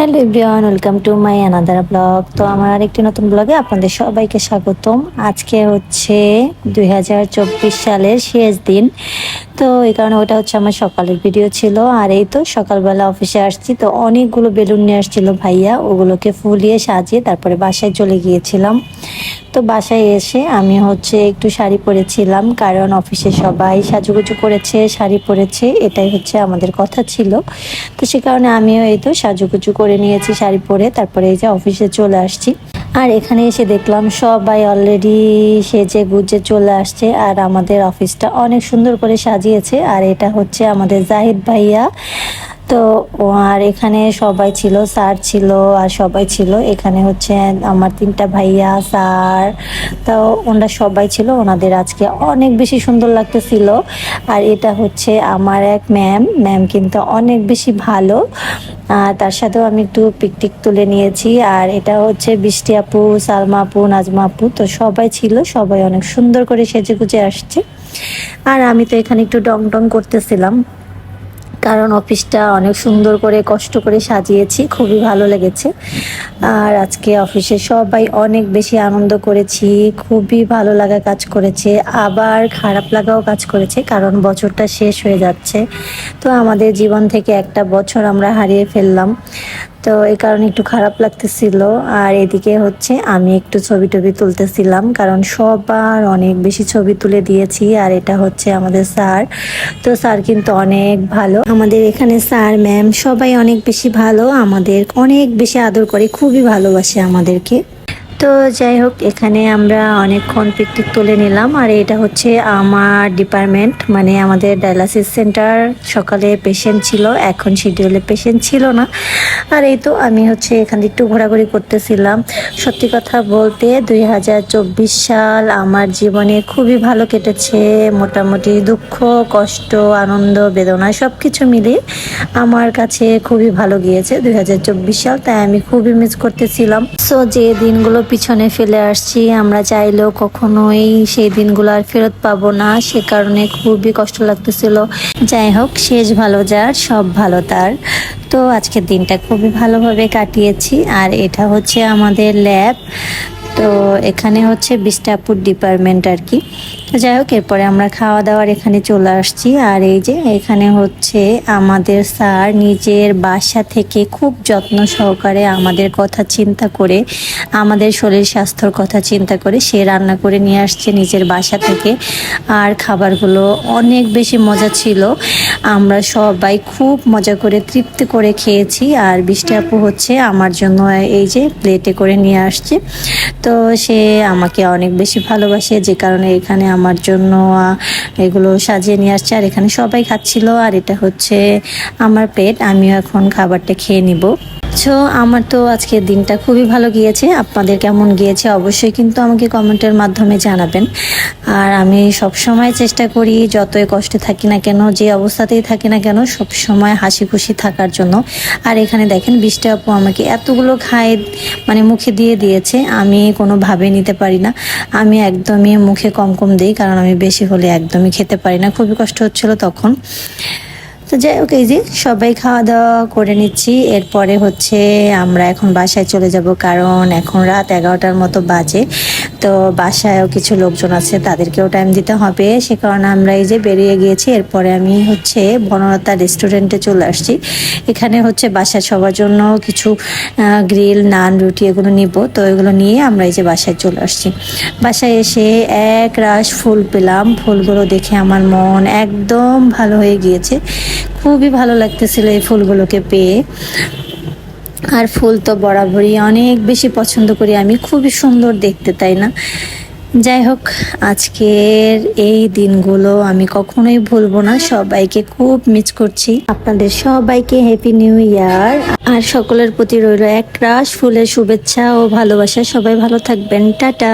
Hello everyone, welcome to my another blog. তো আমার আরেকটি নতুন ব্লগে আপনাদের সবাইকে স্বাগতম। আজকে হচ্ছে 2024 সালের শেষ দিন। তো এই কারণে ওটা হচ্ছে আমার সকালের ভিডিও ছিল। আর এই তো সকালবেলা অফিসে আসছি, তো অনেকগুলো বেলুন নিয়ে আসছিল ভাইয়া, ওগুলোকে ফুলিয়ে সাজিয়ে তারপরে বাসায় চলে গিয়েছিলাম। তো বাসায় এসে আমি হচ্ছে একটু শাড়ি পরেছিলাম, কারণ অফিসে সবাই সাজুগুজু করেছে, শাড়ি পরেছে, এটাই হচ্ছে আমাদের কথা ছিল। তো সে কারণে আমিও এই তো সাজুগুজু করে নিয়েছি শাড়ি পরে, তারপরে এই যে অফিসে চলে আসছি। আর এখানে এসে দেখলাম সবাই অলরেডি সেজে গুজে চলে আসছে, আর আমাদের অফিসটা অনেক সুন্দর করে সাজিয়েছে। আর এটা হচ্ছে আমাদের জাহিদ ভাইয়া। তো আর এখানে সবাই ছিল, স্যার ছিল আর সবাই ছিল। এখানে হচ্ছে আমার 3টা ভাইয়া, স্যার, তো ওনারা সবাই ছিল। ওনাদের আজকে অনেক বেশি সুন্দর লাগতেছিল। আর এটা হচ্ছে আমার এক ম্যাম কিন্তু অনেক বেশি ভালো। তার সাথেও আমি একটু পিকটিক তুলে নিয়েছি। আর এটা হচ্ছে বৃষ্টি আপু, সালমা আপু, নাজমা আপু, তো সবাই ছিল, সবাই অনেক সুন্দর করে সেজে গুজে আসছে। আর আমি তো এখানে একটু ডং ডং করতেছিলাম, কারণ অফিসটা অনেক সুন্দর করে কষ্ট করে সাজিয়েছি, খুবই ভালো লেগেছে। আর আজকে অফিসে সবাই অনেক বেশি আনন্দ করেছি, খুবই ভালো লাগা কাজ করেছে, আবার খারাপ লাগাও কাজ করেছে, কারণ বছরটা শেষ হয়ে যাচ্ছে। তো আমাদের জীবন থেকে একটা বছর আমরা হারিয়ে ফেললাম, তো এই কারণে একটু খারাপ লাগতেছিল। আর এদিকে হচ্ছে আমি একটু ছবি টবি তুলতেছিলাম, কারণ সবার অনেক বেশি ছবি তুলে দিয়েছি। আর এটা হচ্ছে আমাদের স্যার, তো স্যার কিন্তু অনেক ভালো। আমাদের এখানে স্যার ম্যাম সবাই অনেক বেশি ভালো, আমাদের অনেক বেশি আদর করে, খুবই ভালোবাসে আমাদেরকে। তো যাই হোক, এখানে আমরা অনেকক্ষণ পিকনিক তুলে নিলাম। আর এটা হচ্ছে আমার ডিপার্টমেন্ট, মানে আমাদের ডায়ালাসিস সেন্টার। সকালে পেশেন্ট ছিল, এখন শিডিউলে পেশেন্ট ছিল না। আর এই তো আমি হচ্ছে এখানে একটু ঘোরাঘুরি করতেছিলাম। সত্যি কথা বলতে 2024 সাল আমার জীবনে খুবই ভালো কেটেছে। মোটামুটি দুঃখ, কষ্ট, আনন্দ, বেদনা সব কিছু মিলিয়ে আমার কাছে খুবই ভালো গিয়েছে 2024 সাল। তাই আমি খুবই মিস করতেছিলাম। সো যে দিনগুলো পিছনে ফেলে আসছি, আমরা চাইলেও কখনোই সেই দিনগুলো আর ফেরত পাবো না, সে কারণে খুবই কষ্ট লাগতেছিল। যাই হোক, শেষ ভালো যার, সব ভালো তার। তো আজকের দিনটা খুবই ভালোভাবে কাটিয়েছি। আর এটা হচ্ছে আমাদের ল্যাব। তো এখানে হচ্ছে বিস্টাপুর ডিপার্টমেন্ট আর কি। তো যাই হোক, এরপরে আমরা খাওয়া দাওয়ার এখানে চলে আসছি। আর এই যে এখানে হচ্ছে আমাদের স্যার নিজের বাসা থেকে খুব যত্ন সহকারে আমাদের কথা চিন্তা করে, আমাদের শরীর স্বাস্থ্যর কথা চিন্তা করে সে রান্না করে নিয়ে আসছে নিজের বাসা থেকে। আর খাবারগুলো অনেক বেশি মজা ছিল, আমরা সবাই খুব মজা করে তৃপ্তি করে খেয়েছি। আর বৃষ্টি আপু হচ্ছে আমার জন্য এই যে প্লেটে করে নিয়ে আসছে। তো সে আমাকে অনেক বেশি ভালোবাসে, যে কারণে এখানে আমার জন্য এগুলো সাজিয়ে নিয়ে আসছে। আর এখানে সবাই খাচ্ছিল। আর এটা হচ্ছে আমার প্লেট, আমিও এখন খাবারটা খেয়ে নিব। সো আমার তো আজকের দিনটা খুবই ভালো গিয়েছে। আপনাদের কেমন গিয়েছে অবশ্যই কিন্তু আমাকে কমেন্টের মাধ্যমে জানাবেন। আর আমি সব সময় চেষ্টা করি, যতই কষ্টে থাকি না কেন, যে অবস্থাতেই থাকি না কেন, সব সময় হাসি খুশি থাকার জন্য। আর এখানে দেখেন বৃষ্টি আপু আমাকে এতগুলো খায়, মানে মুখে দিয়ে দিয়েছে, আমি কোনোভাবে নিতে পারি না। আমি একদমই মুখে কম কম দিই, কারণ আমি বেশি হলে একদমই খেতে পারি না, খুবই কষ্ট হচ্ছিল তখন। তো যাই হোক, এই যে সবাই খাওয়া দাওয়া করে নিচ্ছি। এরপরে হচ্ছে আমরা এখন বাসায় চলে যাব, কারণ এখন রাত 11টার মতো বাজে। তো বাসায়ও কিছু লোকজন আছে, তাদেরকেও টাইম দিতে হবে, সে কারণে আমরা এই যে বেরিয়ে গিয়েছি। এরপরে আমি হচ্ছে বনলতা রেস্টুরেন্টে চলে আসছি। এখানে হচ্ছে বাসায় সবার জন্য কিছু গ্রিল, নান, রুটি এগুলো নিব। তো এগুলো নিয়ে আমরা এই যে বাসায় চলে আসছি। বাসায় এসে এক রাশ ফুল পেলাম, ফুলগুলো দেখে আমার মন একদম ভালো হয়ে গিয়েছে, খুবই ভালো লাগতেছিল এই ফুলগুলোকে পেয়ে। আর ফুল তো বরাবরই অনেক বেশি পছন্দ করি আমি, খুবই সুন্দর দেখতে, তাই না? যাই হোক, আজকের এই দিনগুলো আমি কখনোই ভুলবো না, সবাইকে খুব মিস করছি। আপনাদের সবাইকে হ্যাপি নিউ ইয়ার। আর সকলের প্রতি রইল এক রাশ ফুলের শুভেচ্ছা ও ভালোবাসা। সবাই ভালো থাকবেন, টাটা।